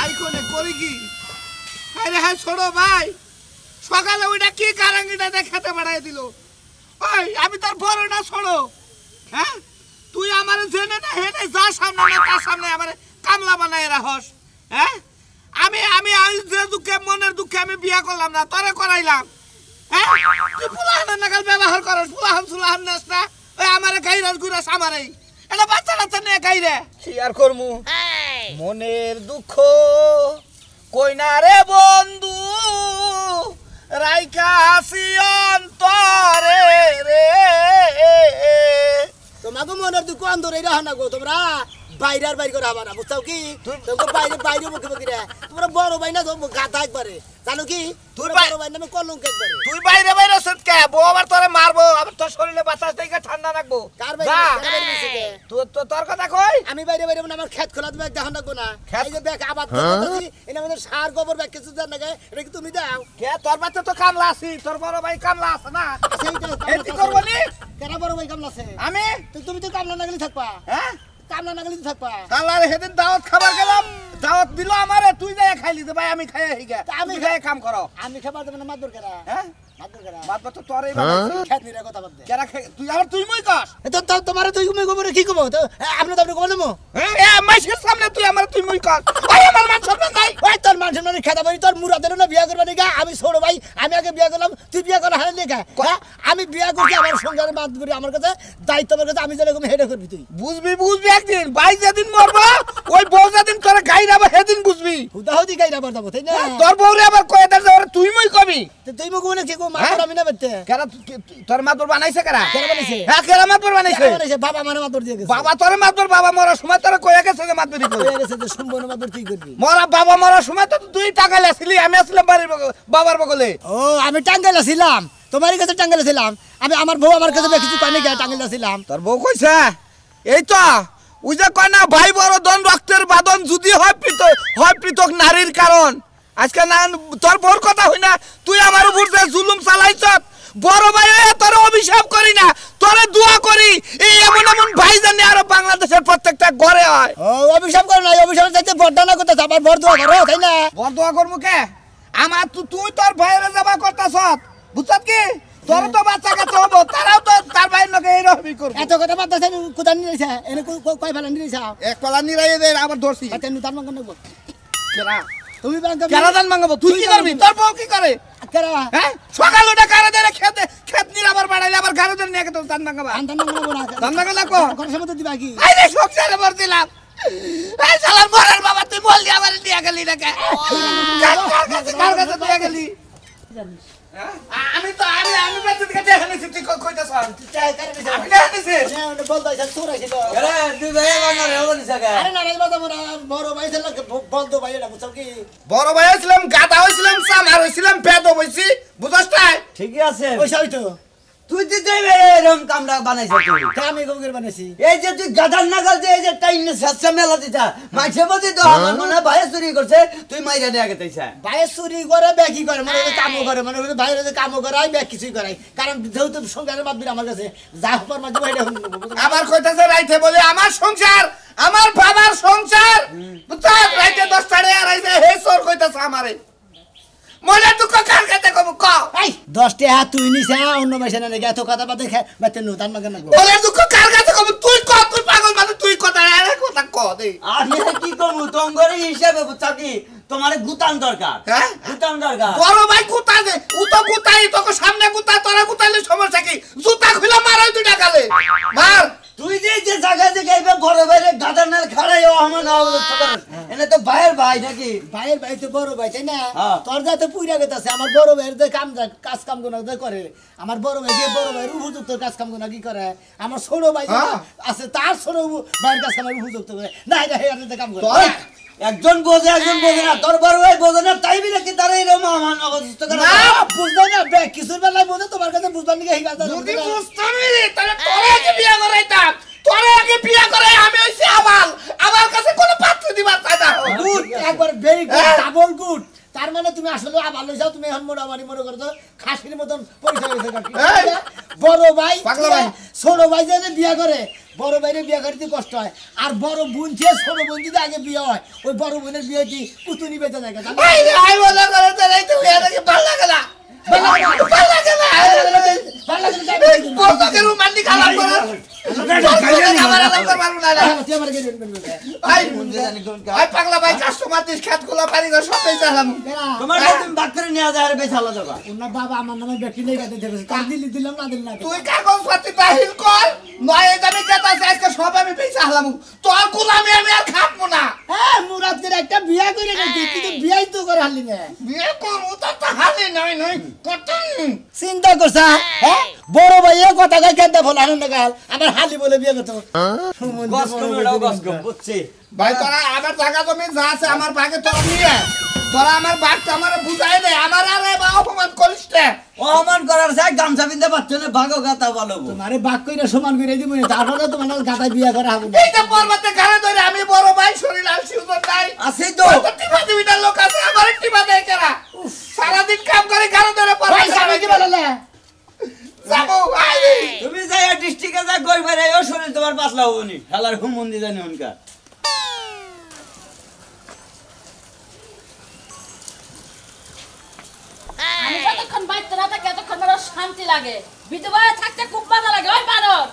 ভাই কোনে করি কি আরে হ্যাঁ ছোট ভাই সকালে ওইটা কি কারাঙ্গিটা খেতে বাড়াই দিল ওই আমি তোর বড় না ছোট হ্যাঁ তুই আমারে জেনে না হেনে যা সামনে না তার সামনে আমারে কামলা বানায় রাখস হ্যাঁ আমি আমি যে দুঃখে মনের দুঃখে আমি বিয়া করলাম না তোরে করাইলাম হ্যাঁ তুই ফুলাহানের নাগাল ব্যবহার করস ফুলাহান সুলাহান নাস না ওই আমারে গাইরাস গুরাস আমারে এটা বাচ্চা বাচ্চা নিয়ে গাইরে কি আর করমু মনের দুঃখ কই না রে বন্ধু রাইকা আসি অন্তরে রে তোমাকে মনের দুঃখ অন্তরে রাখা না গো তোমরা বাইরে বাইরে করে হবা না বুঝছো কি তোমরা বাইরে বাইরে মুখে মুখে রে তোমরা বড় ভাই না গাধা একবারে জানো কি তুই বড় ভাই নামে কলঙ্ক একবারে তুই বাইরে বাইরে সত কে বউ আবার তোরে মারবো আবার তোর শরীরে বাতাস দেইকে ঠান্ডা রাখবো কার বাইরে মিশে কে তোর কথা কই আমি বাইরে বাইরে না আমার ক্ষেত খোলা তুমি দেখান রাখবো না এই যে দেখ আবাদ করতেছি এনে আমাদের সার গোবর ব্যাগ কিছু জান না এটা কি তুমি দাও কে তোর বাচ্চা তো কামলা আছি তোর বড় ভাই কামলা আছে না এটি করবো নি কেন বড় ভাই কামলা আছে আমি তুমি তো কামলা না গেলে থাকবা হ্যাঁ কামলা না গেলে থাকবা কালার হেদিন দাওয়াত খাবার গেলাম দাওয়াত দিল আমারে তুই যাই খাইলি দে ভাই আমি খাইয়া হিগা আমি খাই কাম করো আমি খাবার দেব না মাদুর করা হ্যাঁ মাদুর করা মাতবা তো তোরই বানাইছি খেত নিরা কথা বলতে কেরা তুই আবার তুই মই কস তো তোমার তুই তুমি গোবরে কি কব তো আপনি তো আপনি কব দেবো হ্যাঁ এ মাইসের সামনে তুই আমার তুই মই কস ওই আমার মান সম্মান নাই ওই তোর মান সম্মান খেতা বাড়ি তোর মুরাদের না বিয়া করবা নিগা আমি ছোট ভাই আমি আগে বিয়া করলাম তুই বিয়া করা হারে নিগা আমি বিয়া করছি আমার সংসারে বাদ করি আমার কাছে দায়িত্ব আমার কাছে আমি যেরকম হেডে করবি তুই বুঝবি একদিন ভাই যেদিন মরবা ওই বউ যেদিন তোরে গাইরাবা সেদিন বুঝবি হুদাহুদি গাইরা বাদ দেবো তাই না তোর বউরে আবার কয়ে দে যে তুই মই কবি তুই মুখ বলে কি কো মা আমি না বলতে কেরা তোর মাতবর বানাইছে কেরা কেন বানাইছে হ্যাঁ কেরা মাতবর বানাইছে বাবা মানে মাদুর দিয়ে গেছে বাবা তোর মাতবর বাবা মরার সময় তোরে কয়ে গেছে যে মাতবরি কই হয়ে গেছে যে সম্পূর্ণ মাদুর তুই করবি মরা বাবা মরার সময় তো তুই টাঙ্গাইল আসলি আমি আসলাম বাড়ির বাবার বগলে ও আমি টাঙ্গাইল ছিলাম তোমার কাছে টাঙ্গাইল ছিলাম আমি আমার বউ আমার কাছে কিছু কানে গিয়ে টাঙ্গাইল ছিলাম তোর বউ কইছে এই তো ওই যে কয় না ভাই বড় দন রক্তের বাদন যদি হয় পৃথক নারীর কারণ আজকে না তোর বউর কথা হই না তুই আমার উপর যে জুলুম চালাইছ বড় ভাই তোর অভিশাপ করি না তোরে দোয়া করি এই এমন এমন ভাই জানি আর বাংলাদেশের প্রত্যেকটা ঘরে হয় ও অভিশাপ করে না অভিশাপ চাইতে বড় না করতে আবার বড় দোয়া করো তাই না বড় দোয়া করবো কে আমার তুই তোর ভাইয়ের যাবা করতাছ বুঝছত কি তোর তো বাচ্চা কাচ্চা হবো তারাও তো তার ভাইয়ের লোকে এইরকমই করবে এত কথা বাদ দাও কোথা নিয়ে যাইছা এনে কয় ফেলা নিয়ে যাইছা এক পালা নিরাই দে আবার ধরছি আচ্ছা নি তার মঙ্গন নেব কেরা তুমি ব্যাংক কেরা দান মাঙ্গাবো তুই কি করবি তোর বউ কি করে কেরা হ্যাঁ সকাল ওটা কারে ধরে খেত নিরাবার বাড়াইলে আবার গাড়ি ধরে নিয়ে তো দান মাঙ্গাবা আন্দান নেব না দান মাঙ্গা কো কোন সময় দিবা কি আই রে সংসারে ভর দিলাম এই শালার মরার বাবা তুই বল দি আবার নিয়ে গেলি না কে কার কাছে নিয়ে গেলি আমি তো আমি বেঁচে দিকে দেখে নিছি তুই কইতাছ চাই করে দিছ আমি দেখে নিছি না বল দাইছা চোর আইছিল আরে তুই ভাই বাংলা রে বলিস কে আরে না রে বাবা বড় ভাই ছিল বল দো ভাই এটা বুঝছো কি বড় ভাই হইছিলাম গাদা হইছিলাম সামার হইছিলাম বেদ হইছি বুঝছস তাই ঠিকই আছে ওই সাইতো তুই তুই এরকম কামরা বানাইছ তুই আমি গঙ্গের বানাইছি এই যে তুই গাদার নাগাল যে এই যে টাইম সাচ্চা মেলা দিতা মাঝে মধ্যে তো আমার মনে ভাই চুরি করছে তুই মাইরা দেয়া গেতেছ ভাই চুরি করে ব্যাকি করে মানে কাম করে মানে ভাইরে যে কাম করে আই ব্যাক কিছুই করে কারণ যেহেতু সংসারের মাতবির আমার কাছে যা উপর মাঝে ভাইটা আবার কইতাছে রাইতে বলে আমার সংসার আমার বাবার সংসার বুঝছস রাইতে 10 টাড়ে আর আইছে হে চোর কইতাছে আমারে মনে দুঃখ কার কাছে কব ক এই 10 টাকা তুই নিছ অন্য মাইছে না এত কথা বাদে বাতে নো তার মাগে না মনে দুঃখ কার কাছে কব তুই ক তুই পাগল মানে তুই কথা আরে কথা ক দে আমি কি কমু তোমার হিসাবে বুঝছা কি তোমার গুতান দরকার হ্যাঁ গুতান দরকার বড় ভাই কুতা দে ও তো কুতাই তোকে সামনে কুতা তোরা কুতাইলে সমস্যা কি জুতা খুলে মারাই তুই ডাকালে মার তুই যে জায়গা থেকে আইবে বড় ভাইরে গাদার নাল খাড়াই ও আমার নাও এনে তো ভাইয়ের ভাই নাকি ভাইয়ের ভাই তো বড় ভাই তাই না হ্যাঁ। তোর যাতে পুইরা গেতাছে আমার বড় ভাইয়ের যে কাজ কাম গুলো করে আমার বড় ভাই যে বড় ভাইয়ের উপযুক্ত কাজ কাম গুলো কি করে আমার ছোট ভাই আছে তার ছোট ভাইয়ের কাছে আমার উপযুক্ত করে না এটা হেয়ারে কাম করে একজন বোঝে না তোর বড় ভাই বোঝে না তাই বিলে কি তার এরকম আমার অবস্থা করে না বুঝলো না বে কিছু বেলায় বোঝে তোমার কাছে বুঝবার নাকি এই কথা যদি বুঝতামই তাহলে তোরে আগে বিয়া করাইতাম তোরে আগে বিয়া করাই আমি হইছি আবাল আমার কাছে কোনো পাত্র দিবার চাই না গুড একবার ভেরি গুড ডাবল গুড তার মানে তুমি আসলে আবার লইছাও তুমি এখন মোটামুটি মনে করছো খাসির মতন পরিচয় হয়েছে বড় ভাই পাগলা ভাই ছোট ভাই যে বিয়া করে বড় ভাইরে বিয়ে করতে কষ্ট হয় আর বড় বোন চেয়ে ছোট বোন যদি আগে বিয়ে হয় ওই বড় বোনের বিয়ে কি পুতুনি বেঁচে থাকে আই বলা করে তো এই তো এটাকে ভালো লাগে না ভালো লাগে না বড়কে রোমান্টিক আলাপ করে আমার আলাপ করবার না তুই আমার কে আই আই পাগলা ভাই কাস্টমার দিস খাতগুলো পারি না সবই চালাম তোমার তুমি বাক করে নিয়ে যায় আর বেচালা দাও ওনার বাবা আমার নামে ব্যক্তি নেই কাছে দেখেছে কার দিলাম না দিলাম না তুই কাগজপত্র দাখিল কর নয় আমি যেটা আছে আজকে সব আমি বেচা হলাম তোর গোলামি আমি আর খাবো না হ্যাঁ মুরাদের একটা বিয়ে করে রেখে কিন্তু বিয়েই তো করে হালি না বিয়ে করবো তো হালি নয় নয় কত চিন্তা করছা হ্যাঁ বড় ভাইয়ের কথা গাই কেনটা বল আনন্দ গাল আমার হালি বলে বিয়ে করতে গস কমেডাও গস কম বুঝছি ভাই তোরা আমার জায়গা জমি যা আছে আমার ভাগে তোরা নিয়ে তোরা আমার বাঘটা আমার বুঝাই দে আমার আর অপমান করিস না অমান করার চাই গামছা পিনতে পারছো না ভাগো কথা বলো তোমারে বাক কইরা সমান করে দিব তারপরে তোমার গাতা বিয়ে করা হবে এইটা পর্বতে ঘরে ধরে আমি বড় ভাই শরীর আর সুন্দর নাই আছে তো টিপা দিবিটা লোক আছে আমার টিপা দেয় কেনা সারাদিন কাম করে ঘরে ধরে ভাই সামনে কি বললে যাবো ভাই তুমি যাই ডিস্ট্রিক্টে যা গই বাইরে ও শরীর তোমার পাতলা হবনি হেলার হুমন্দি জানি উনকা আমি যতক্ষণ বাইতে না থাকি ততক্ষণ আমার শান্তি লাগে বিধবায় থাকতে খুব মজা লাগে ওই বানর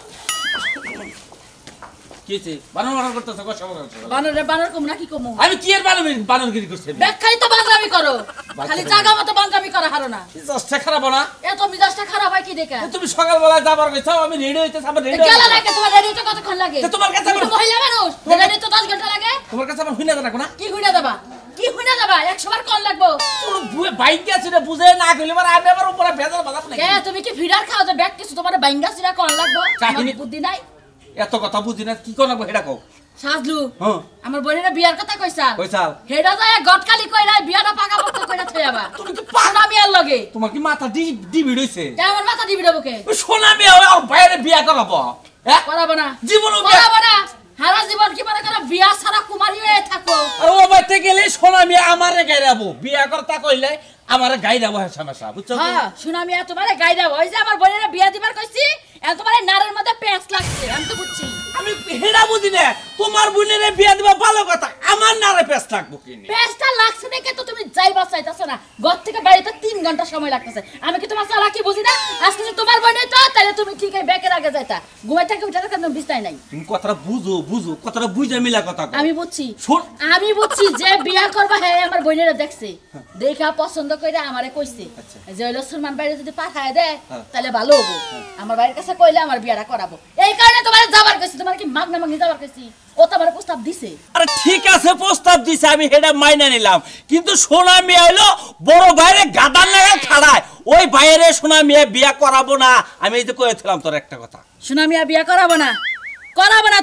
কিছে বানর করতেছ কষ্ট করতেছ বানরে বানর কম নাকি কম আমি কি এর বানরগিরি করছি ব্যাখ্যাই তো বানরামি করো খালি জায়গা মতো বানরামি করা হারো না মিজাজটা খারাপ না এত মিজাজটা খারাপ হয় কি দেখে তুমি সকালবেলা যাবার কইছো আমি রেডি হইতেছি আমার রেডি গেলা লাগে তোমার রেডি হতে কতক্ষণ লাগে তো তোমার কাছে তুমি তো মহিলা মানুষ রেডি তো 10 ঘন্টা লাগে তোমার কাছে আমার হুইনা রাখো না কি হুইনা দেবা কি হুইনা দেবা 100 বার কোন লাগবো তুমি বুয়ে বাইক আছে না বুঝে না কইলে আমার আমি আবার উপরে ভেজাল বাজাব না কে তুমি কি ভিড়ার খাও যে ব্যাগ কিছু তোমার বাইঙ্গা সিরা কোন লাগবো কাহিনী আমার বুদ্ধি নাই এত কথা বুঝি না কি কোন হেডা কও সাজলু হ্যাঁ আমার বোনের বিয়ার কথা কইছা কইছাল হেডা যায় গটকালি কইরা বিয়াটা পাকা পক্ক কইরা থইয়াবা তুমি তো সোনা মিয়ার লগে তোমার কি মাথা ডিবি হইছে কেমন মাথা দিবি দেবকে ওই সোনা মেয়ে আর বাইরে বিয়া করাবো হ্যাঁ করাবো না জীবনও করাবো না হারা জীবন কি মনে করো বিয়া ছাড়া কুমারী হয়ে থাকো আর ও বাইতে গেলে সোনা মেয়ে আমারে গাইরাবো বিয়া করতা কইলে আমারে গাইরাবো সমস্যা বুঝছো হ্যাঁ সোনা মিয়া তোমারে গাইডা ওই যে আমার বোনের বিয়া দিবার কইছি এত তোমারে নারের মধ্যে পেঁচ লাগছে আমি তো বুঝছি আমি হেডা বুঝি না তোমার বোনের বিয়া দিবা ভালো কথা আমার নারে পেছ থাকবো কিনি পেঁচটা লাগছে দেখে তো তুমি যাইবা চাইতাছ না ঘর থেকে বাড়িতে 3 ঘন্টা সময় লাগতেছে আমি কি তোমার চালাকি বুঝি না আজকে যে তোমার বোনের তো তাহলে তুমি ঠিক এই ব্যাকের আগে যাইতা ঘুমাই থেকে উঠে কেন বিস্তাই নাই তুমি কথাটা বুঝো কথাটা বুঝে মিলা কথা কও আমি বুঝছি শোন আমি বুঝছি যে বিয়া করবা হ্যাঁ আমার বোনেরা দেখছে দেখা পছন্দ করে আমারে কইছে যে হইলো সুলমান বাইরে যদি পাঠায় দেয় তাহলে ভালো হবো আমার বাড়ির কাছে কইলে আমার বিয়াটা করাবো এই কারণে তোমার যাবার কইছি তোমার কি মাগনা মাগনি যাবার কইছি ও তো আমার প্রস্তাব দিছে আরে ঠিক আছে প্রস্তাব দিছে আমি হেডা মাইনা নিলাম কিন্তু সোনা মেয়ে হইলো বড় বাইরে গাদার লাগা খাড়ায় ওই বাইরে সোনা মেয়ে বিয়া করাবো না আমি এই যে কইছিলাম তোর একটা কথা সোনা মিয়া বিয়া করাবো না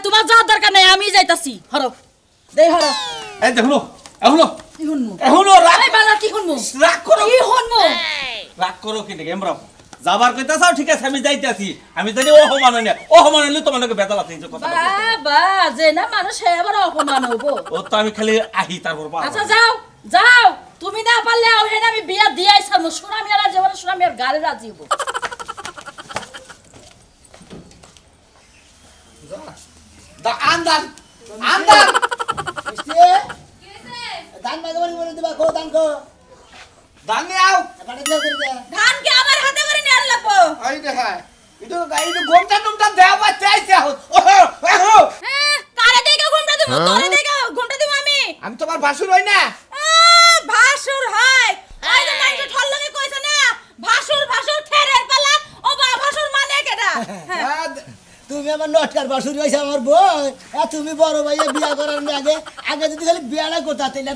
তোমার যাওয়ার দরকার নাই আমি যাইতাছি হরো দেই হরো এই দেখো এখনো কি শুনমু এখনো রাগ এই বালা কি শুনমু রাগ করো কি শুনমু রাগ করো কি দেখে আমরা যাবার কইতাছাও ঠিক আছে আমি যাইতাছি আমি জানি ও অপমান হইনা ও অপমান হইলে তোমাকে বেজাল আছে এই যে কথা বাবা যে না মানুষ সে আবার অপমান হবো ও তো আমি খালি আহি তারপর আচ্ছা যাও তুমি না পারলে ওহেন আমি বিয়া দিয়াই ছাড়মু সোনা মিয়ারা যেমন সোনা মিয়ার গাড়ি রাজি হবো দা আন্দান দান মাগবানি বলে দিবা কো দান কো দান নিয়াও বাড়ি যাও করে দে ধান কি আমার হাতে করে নিয়ে লাগবো আই দেখা এটা গোমটা দেওয়া চাইছে কারে দেখে ঘুমটা দিব তোরে দেখে ঘুমটা দিব আমি তোমার ভাসুর হই না ভাসুর হয় ওই যে নাইটো ঠল লগে কইছে না ভাসুর ঠেরের পালা ও বা ভাসুর মানে কেডা তুমি আমার নটকার বাসুরি হইছে আমার বই তুমি বড় ভাইয়া বিয়া করার আগে আগে যদি খালি বিয়াটা করতে তাহলে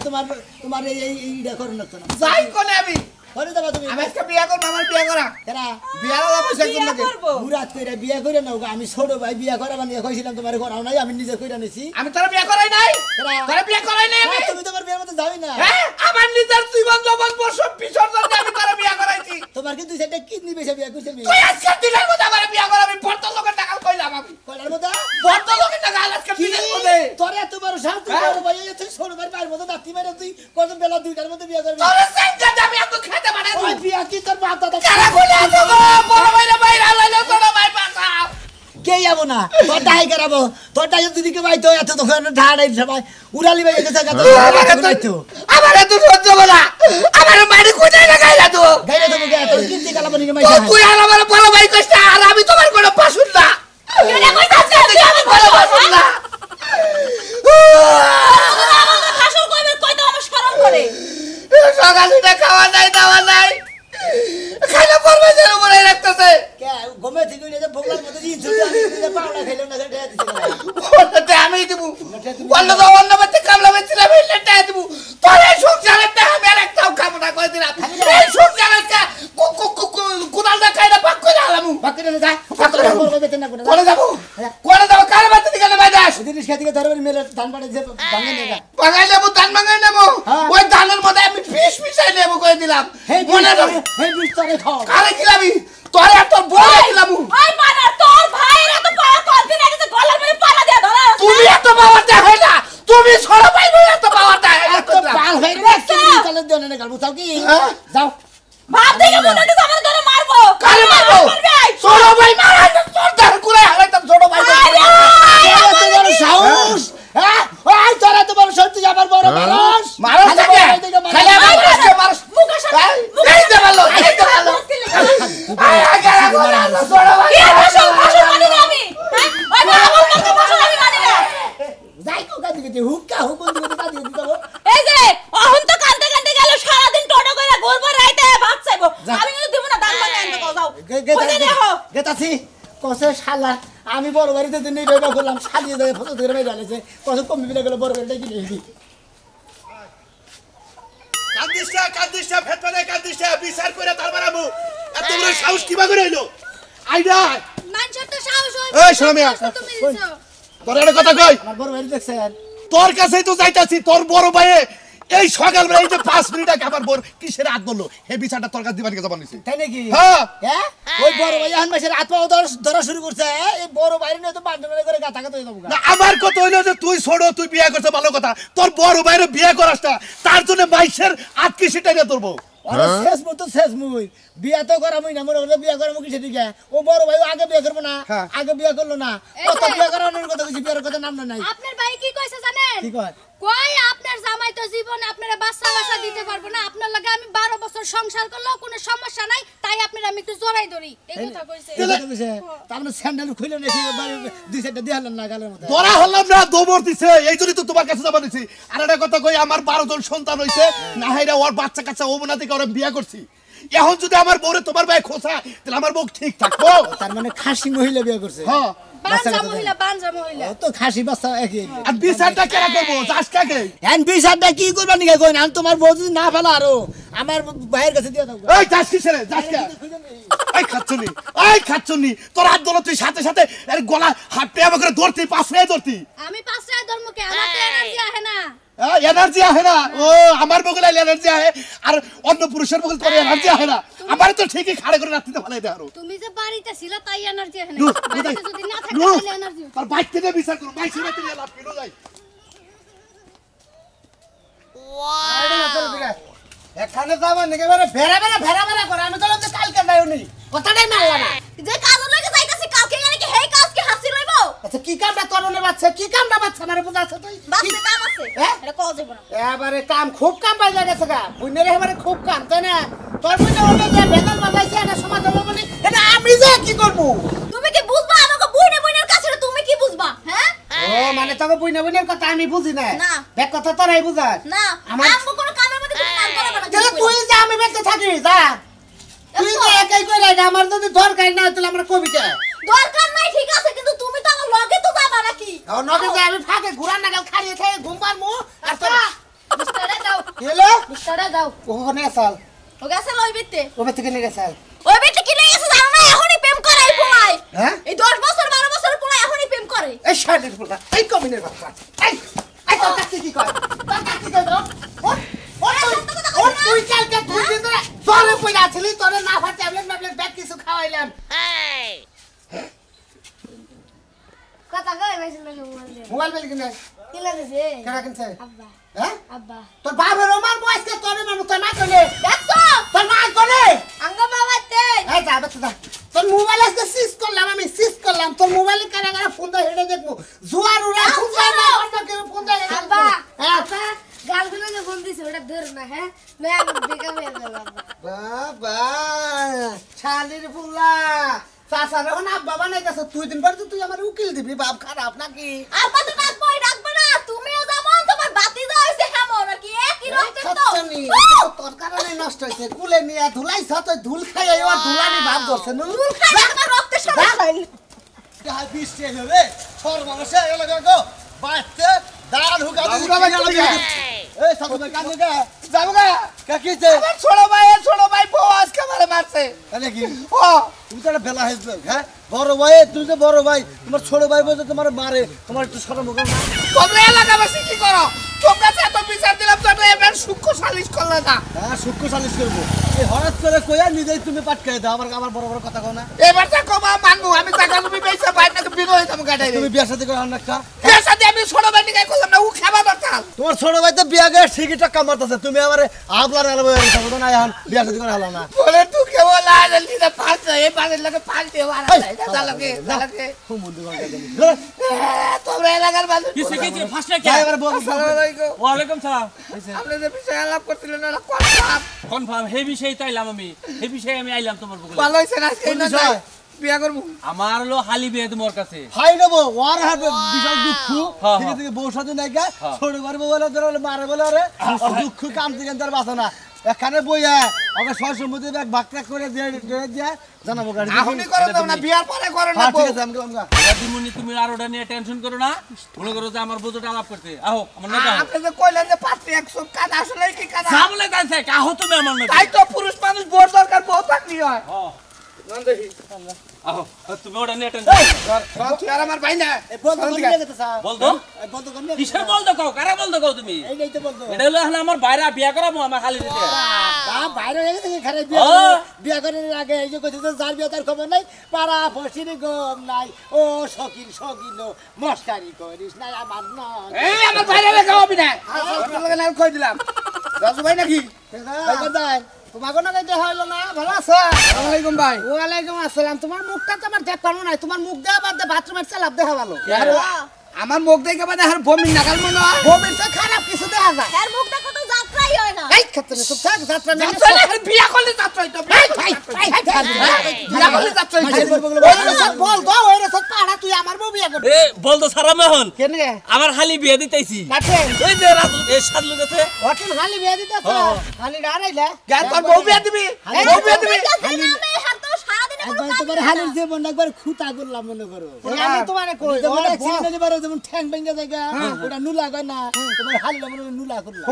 তোমার এইটা করে না তো যাই কোনে আমি করে দেবা তুমি আমি আজকে বিয়া করব আমার বিয়া করা কেরা বিয়ার পয়সা কোন লাগে মুরাদ কইরা বিয়া করে নাও আমি ছোট ভাই বিয়া করা মানে কইছিলাম তোমার করাও নাই আমি নিজে কইরা নিছি আমি তোর বিয়া করাই নাই তোর বিয়া করাই নাই আমি তুমি তোমার বিয়ার মধ্যে যাবি না হ্যাঁ আমার নিজের জীবন জবন বর্ষ বিসর্জন দিয়ে আমি তোর বিয়া করাইছি তোমার কি দুই সেটা কিডনি বেশি বিয়া করছে আমি তুই আজকে দিনের মধ্যে আমার বিয়া করা আমি বর্তমান লোকের টাকা কইলাম আমি কলার মধ্যে বর্তমান লোকের টাকা আজকে দিনের মধ্যে তোর এত বড় সাহস তুই বড় ভাই তুই ছোট ভাই পায়ের মধ্যে দাঁতি মেরে তুই কত বেলা 2টার মধ্যে বিয়া করবি তোর সেন্টার আমি এত খেতে পারে ওই বিয়া কি তোর বাপ দাদা কারা কইলা তো বড় ভাইরা বাইরে আলাইলো ছোট ভাই পাছা কে যাবো না তোর ডাই করাবো তোর ডাই যদি কে ভাই তো এত দোকান ঢাড়াই সবাই উড়ালি ভাই গেছে আমারে তো সহ্য করা আমারে মারি কোথায় লাগাই না তো গাইলে তো মুখে তোর কিন্তি কালা বনি মাই তুই আর আমার বড় ভাই কষ্ট আর আমি তোমার কোনো পাশুন না কেডা কইতাছে তুই আমার বড় পাশুন না শাশুর কইবে কই তো আমার শরম করে সকালে খাওয়া নাই দাওয়া নাই খাইলে পড়বে যে উপরে রাখতেছে কে গমে থেকে নিয়ে বগলার মতো দিন ছুটি আমি দিতে পাওনা খাইলো না সেটা দিতে ওটাতে আমি দিব অন্য বাচ্চা কামলা বেছিলাম এটাতে দিব তোর এই সংসারেতে আমি আর একটাও খাবো না কই দিলাম এই সংসারটা কোনালটা খাইনা পাক করে আলামু বাকি না যা পাকড়া বলবে বেতন না কোনে যাব কার বাচ্চা দিকে না বাইদাস দিন খেতে ধরবে মেলে ধান পাড়ে যে ভাঙে নেগা বাঙাই নেবো ধান বাঙাই নেবো ওই ধানের মধ্যে আমি পিস পিসাই নেবো কই দিলাম মনে রাখ হে বিস্তারে খাও কারে খিলাবি তোর এত বড় খিলামু ওই মানার তোর ভাইয়ের এত পাওয়া কলদিন আগে গলার মধ্যে পাড়া দিয়া ধরা তুমি এত বাবাটা হয় না তুমি ছড় পাই না এত বাবাটা এত পাল হই রে তুমি চলে দেন না গাল বুঝাও কি যাও ভাব দেখে মনে হচ্ছে আমার ধরে মারবো কারে মারবো ছড় ভাই মারা তোর ধার কুলে হালাইতাম ছড় ভাই তোমার সাহস হ্যাঁ ওই তোরা তোমার সত্যি আমার বড় মানুষ মারস থাকে খালি আমার কাছে মারস মুখে সাথে এই দে ভালো আয় আগারা বলা ছড় ভাই কি ভাষণ মানি না আমি হ্যাঁ ওই আমার কথা ভাষণ আমি মানি না যাই কো কাঁদি কেটে হুক্কা হুকুন দিতে কাঁদি দিতে এই যে অহন তো কান্দে কান্দে গেল সারা দিন টোটো কইরা ঘুরবো রাইতে ভাত চাইবো আমি কিন্তু দিব না দান বানিয়ে আনতে যাও বুঝে দেখো গেতাছি কসে শালা আমি বড় বাড়িতে দিন নেই বেবা করলাম সাজিয়ে দেয় ফটো ধরে মেরে আলেছে কত কম বিলে গেল বড় বাড়িতে কিনে দিই কান্দিসটা ফেটপানে কান্দিসটা বিচার করে তার বাড়াবো এত বড় সাহস কিবা করে হইলো আইডা মানুষের তো সাহস হয় এই শোনামিয়া তুমি দিছো তোর একটা কথা কই আমার বড় বাড়ি দেখছেন তোর কাছেই তো যাইতাছি তোর বড় ভাইয়ে এই সকালবেলা এই যে 5 মিনিট আগে আমার বড় কিসের রাত বললো হে বিচারটা তোর কাছে দিবার কে জবান নিছে তাই নাকি হ্যাঁ হ্যাঁ ওই বড় ভাই এখন মাসের আত্মা ধরা শুরু করছে এই বড় বাইরে নিয়ে তো বান্ডলে করে গাতা গাতা হয়ে যাবো না আমার কথা হইলো যে তুই ছোড়ো তুই বিয়ে করছ ভালো কথা তোর বড় ভাইরে বিয়ে করাস না তার জন্য মাইশের আটকে সেটাই না তোর বউ আরে শেষ মতো শেষ মুই বিয়া তো করা মুই না মনে হলো বিয়া করা মুই কিসে দিকে ও বড় ভাই আগে বিয়া করবো না আগে বিয়া করলো না কত বিয়া করানোর কথা কিছু বিয়ার কথা নাম না নাই আপনার ভাই কি কইছে জানেন কি কয় কই আপনার জামাই তো জীবনে আপনারা বাচ্চা দিতে পারবো না আপনার লাগে আমি 12 বছর সংসার করলেও কোনো সমস্যা নাই তাই আপনারা আমি একটু জড়াই ধরি এই কথা কইছে তার মানে স্যান্ডেল খুলে নাকি দুই সাইডটা দিয়ে হলেন না গালের মধ্যে ধরা হলাম না দৌড় দিছে এই জন্যই তো তোমার কাছে জবান নিছি আর একটা কথা কই আমার 12 জন সন্তান হইছে না হাইরা ওর বাচ্চা কাচ্চা ওমনা থেকে ওরা বিয়ে করছি এখন যদি আমার বউরে তোমার ভাই খোসা তাহলে আমার বউ ঠিক থাকবো তার মানে খাসি মহিলা বিয়ে করছে হ্যাঁ বাঞ্জা মহিলা ও তো খাসি বাচ্চা একই আর বিচারটা কেন করবো যাস কাকে এন বিচারটা কি করবা নিকে কই না তোমার বউ যদি না ফেলা আরো আমার ভাইয়ের কাছে দিয়ে দাও এই যাস কিসে রে যাস কে এই খাচ্ছনি তোর হাত ধরো তুই সাথে সাথে এর গলা হাতে আমাকে ধরতি পাশে ধরতি আমি পাঁচটা ধর্মকে আমার তো এনার্জি আহে না এনার্জি আহে না ও আমার বগলে এনার্জি আহে আর অন্য পুরুষের বগলে তোর এনার্জি আহে না আমার তো ঠিকই খাড়ে করে রাখতে ভালো এটা আরো তুমি যে বাড়িতে ছিল তাই এনার্জি আহে না নু, বাড়িতে যদি না থাকে নু, তাহলে এনার্জি তার বাইক থেকে বিচার করো বাইক ছেড়ে দিয়ে লাভ কেন যাই এখানে যাবা নাকি মানে ভেড়া করে আমি তো কালকে যাইওনি কথাটাই মানলা না যে কাজ লাগে যাইতাছি কালকে গেলে কি হেই কাজ কি হাসি লইবো আচ্ছা কি কামটা তরুণের বাচ্চা কি কামটা বাচ্চা মানে বুঝাচ্ছে তুই বাসে কাম আছে হ্যাঁ? এটা কও যাবে না এবারে কাম খুব কাম পাই গেছে গা বুইনের এবারে খুব কাম তাই না তোর বুইনে ওটা যে বেতন বাজাইছে এটা সমাধান হবে না এটা আমি যে কি করব তুমি কি বুঝবা আমাকে বুইনের কাছে তুমি কি বুঝবা হ্যাঁ ও মানে তোকে বুইনের কথা আমি বুঝি না না। বেক কথা তোরাই বুঝাস না আমার- আমু কোনো কামের মধ্যে তুমি কাম করবে না তাহলে তুই যে আমি বেঁচে থাকি যা তুই যে একাই কইরা না আমার যদি দরকার না তাহলে আমরা কবিতা দরকার নাই ঠিক আছে কিন্তু তুমি তো আমার লগে তো যাবা নাকি ও নগে যে আমি ফাঁকে ঘুরার নাগাল খাইয়ে খেয়ে ঘুম পারমু আর তোর বিস্তারে যাও হেলো বিস্তারে যাও ওখানে আসাল ও গেছে লইবিতে ওবে থেকে নিয়ে গেছাল ওই বেটি কি নিয়ে গেছে জানো না এখনই প্রেম করে এই পোলাই হ্যাঁ এই 10 বছর 12 বছর পোলাই এখনই প্রেম করে এই শার্টের ফুলটা এই কমিনের বাচ্চা এই এই তোর কাছে কি কয় তোর কাছে কি কয় ও তুই কালকে তুই দিন ধরে তোরে পয়লা ছিলি তোরে না ফা ট্যাবলেট ব্যাগ কিছু খাওয়াইলাম কথা কই মেসেজ লাগে মোবাইল বেল কিনে কি লাগছে কেনা কিনছে আব্বা হ্যাঁ আব্বা তোর বাবার ওমার বয়স কে তোরে মানু তোর মা কইলে দেখছো তোর মা কইলে আঙ্গ বাবাতে এই যা বাচ্চা তোর মোবাইল আজকে সিজ করলাম আমি সিজ করলাম তোর মোবাইলে ওটা ধর না হ্যাঁ না আমার বেকা মেয়ে দিলাম বাবা শালির ফুলা চাচা যখন আব্বা বানাই গেছে তুই দিন পর তুই আমার উকিল দিবি বাপ খারাপ নাকি আব্বা তো ডাকবো না তুমিও যেমন তোমার বাতি দেওয়া হয়েছে কেমন আর কি একই রক্তের তো সচ্চনি তোর কারণে নষ্ট হয়েছে কুলে নিয়ে ধুলাইছ তুই ধুল খাই আর ধুলানি ভাব ধরছে না চুল খাই আমার রক্তের সাথে হাই বৃষ্টি হবে সর্বনাশে এলাকা গো বাচ্চা দাঁড় হুকা এই সাথে কাজ কে যাবো গা কাকিছে আমার ছোট ভাই বউ আজকে আমারে মারছে তাহলে কি ও তুমি তো একটা বেলা হয়েছিল হ্যাঁ বড় ভাই তুমি তো বড় ভাই তোমার ছোট ভাই বলতে তোমার মারে তোমার একটু শরম করে না তোমরা এলাকাবাসী কি করো তোর কাছে এত বিচার দিলাম তো এবার সূক্ষ্ম সালিশ করলে না হ্যাঁ সূক্ষ্ম সালিশ করবো এই হঠাৎ করে কইয়া নিজেই তুমি পাটকাই দাও আমার বড় বড় কথা কও না এবার যা কমা মানবো আমি টাকা তুমি পেয়েছে বাইরে নাকি বিরো হইতাম গাড়াই তুমি বিয়ার সাথে করে অনেকটা বিয়ের সাথে আমি ছোট ভাই নিয়ে করলাম না ও খাবার দরকার তোমার ছোট ভাই তো বিয়া গিয়ে ঠিকই টাকা মারতেছে তুমি আমারে আবলার এলাবো তো না এখন বিয়ার সাথে করে হলো না বলে তুই কেবল আজল দিতে পারছ এই বাড়ির লোকে পাল্টে মারা যায় জালাকে তোমরা এলাকার মানুষ কিসে কিসে ফাঁসলে কে যাই এবার বল ওয়ালাইকুম সালাম আপনি যে বিষয়ে আলাপ করছিলেন না কনফার্ম কনফার্ম হে বিষয়ে তো আইলাম আমি হে বিষয়ে আমি আইলাম তোমার বগলে ভালো হইছে না সেই না বিষয়? বিয়া করব আমার হলো হালি বিয়ে তোমার কাছে হাই নেবো ওর হাতে বিশাল দুঃখ হ্যাঁ, ঠিক হ্যাঁ। আছে বউ সাথে নাই গা ছোট মারবো বলে ধরে মারে বলে আরে ওর দুঃখ কাম থেকে তার বাঁচে না এখানে বইয়া ওকে সয় সম্মতি ব্যাগ ভাগ টাক করে দিয়ে জানাবো গাড়ি এখনই করে দাও না বিয়ার পরে করে না হ্যাঁ ঠিক আছে আমরা দিমুনি তুমি আর ওটা নিয়ে টেনশন করো না মনে করো যে আমার বুঝোটা আলাপ করতে আহো আমার না যাও আপনি যে কইলেন যে পাত্রী 100 কাজ আসলে কি কাজ সামনে যাইছে কাহো তুমি আমার না তাই তো পুরুষ মানুষ বোর দরকার বউ থাকলি হয় আহো তুমি ওটা নিয়ে টেনশন তুই আর আমার ভাই না বন্ধ করে নিয়ে যেতে স্যার বল তো বন্ধ করে নিয়ে কিসের বল তো কও কারা বল তো কও তুমি এই তো বন্ধ এটা হলো এখন আমার বাইরে বিয়া করাবো আমার খালি দিতে বাইরে হয়ে গেছে খারাপ ও। বিয়া করার আগে এই যে কইতে যার বিয়া তার খবর নাই পাড়া পড়শির গম নাই ও শকিন মস্কারি করিস না আমার না এই আমার ভাইরা লেখা হবি না আপনাকে নাম কই দিলাম রাজু ভাই নাকি ভাই কোথায় তোমাকে না কইতে হইলো না ভালো আছে আসসালামু আলাইকুম ভাই ওয়ালাইকুম আসসালাম তোমার মুখটা তো আমার দেখ পারো না তোমার মুখ দেওয়া বাদ দিয়ে বাথরুমের চালাপ দেখা ভালো আমার মুখ দেখে বাদে আর বমি নাগাল মনে হয় বমির তো খারাপ কিছু দেখা যায় এর মুখ দেখো তো যাত্রাই হয় না এই ক্ষেত্রে সব থাক যাত্রা নেই চলে আর বিয়া করলে যাত্রাই তো বিয়া করলে যাত্রাই বল দাও ওই রে সব পাড়া তুই আমার বউ বিয়া করবি এ বল তো সারা মেহন কেন রে আমার খালি বিয়ে দিতেছি কাটেন ওই যে রাজু এ সাদলু গেছে হোটেল খালি বিয়া দিতেছ খালি ডারাইলা গান তোর বউ বিয়া দিবি বউ বিয়া দিবি আমি হাত তো সারা দিন একবার তোমার হালির জীবন একবার খুঁতা করলাম মনে করো আমি তোমারে কই যেমন অ্যাক্সিডেন্ট বারে যেমন ঠ্যাং ভেঙে জায়গা ওটা নুলা কয় না তোমার হালির মনে নুলা করলাম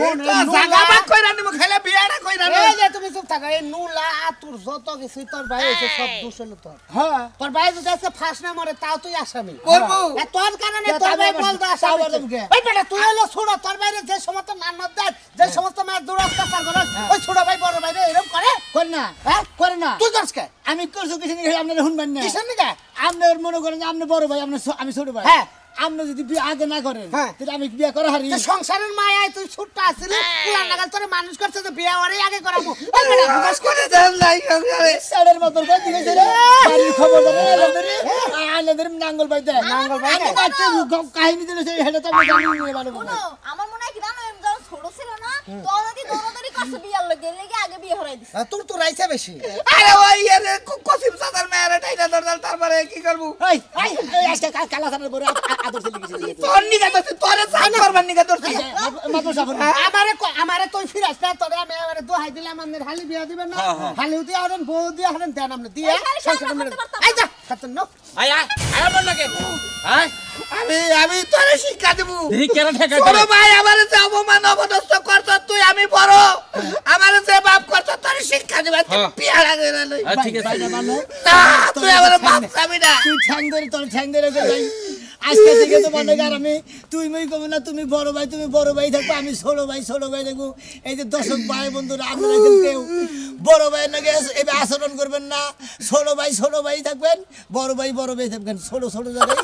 জাগা বাক কইরা নিমু খালি বিয়াটা কইরা এই যে তুমি চুপ থাকো এই নুলা তোর যত কিছু তোর ভাই হইছে সব দোষ হলো তোর হ্যাঁ তোর ভাই যদি আছে ফাঁস না মরে তাও তুই আসামি করবো তোর কারণে তোর ভাই বলতো আসামি ওই বেটা তুই হলো ছোট তোর বাইরে যে সমস্ত নান্নত দেয় যে সমস্ত মায়ের দুরাত্মাচার করে ওই ছোট ভাই বড় ভাই এরকম করে করে না হ্যাঁ করে না তুই করছ কে আমি করছো কিছু নিয়ে আপনারা শুনবেন না কিসের নিকা আপনি মনে করেন যে আপনি বড় ভাই আমি ছোট ভাই হ্যাঁ আপনি যদি বিয়ে আগে না করেন তাহলে আমি বিয়ে করা হারি সংসারের মায়ায় তুই ছোট্ট আসছিলি পুরান নাগাল তোরে মানুষ করছে তো বিয়ে ওরই আগে করাবো বাস করে দেন লাই সাড়ের মতো কই দিয়েছে রে বাড়ির খবর ধরে আলেদের নাঙ্গল ভাই দে নাঙ্গল ভাই আমি কাছে কাহিনী দিলে সেই হেডে তো আমি জানি না ভালো শুনো আমার মনে হয় কি জানো এম যখন ছোট ছিল না তখন দৌড়াদৌড়ি করছে বিয়ার লেগে আগে বিয়ে হরাই দিছে তোর তো রাইছে বেশি আরে ওই এর কসিম সাদার মেয়েরা টাইনা দরদাল তারপরে কি করব এই আজকে কালা সানের বড় আদর চলে গেছে তোর নিগা তো তোরে সাইন করবার নিগা তোর মাত্র সাফর আমারে তুই ফিরাস না তোরে আমি আমারে দোহাই দিলাম আমাদের হালি বিয়া দিবেন না হালি উতি আরেন বউ দিয়া হারেন দেন আমনে দিয়া সংসার মেরে আই যা খাতন ন আয় আয় আয় মন লাগে হ্যাঁ আমি তোরে শিক্ষা দেব এই কেন ঠেকা বড় ভাই আমারে যে অপমান অবদস্ত করছ তুই আমি বড় আমারে যে বাপ করছ তোরে শিক্ষা দেব পিয়ারা করে লই ঠিক আছে না তুই আমারে বাপ চাবি না তুই ঠ্যাং ধরে তোর ঠ্যাং ধরে যাই আজকে থেকে তো মনে কর আমি তুই মই কব না তুমি বড় ভাই থাকবো আমি ছোট ভাই দেখবো এই যে দর্শক ভাই বন্ধুরা আপনারা কেউ বড় ভাই নাকি এবার আচরণ করবেন না ছোট ভাই থাকবেন বড় ভাই থাকবেন ছোট জায়গায়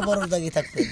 বড় জায়গায় থাকবেন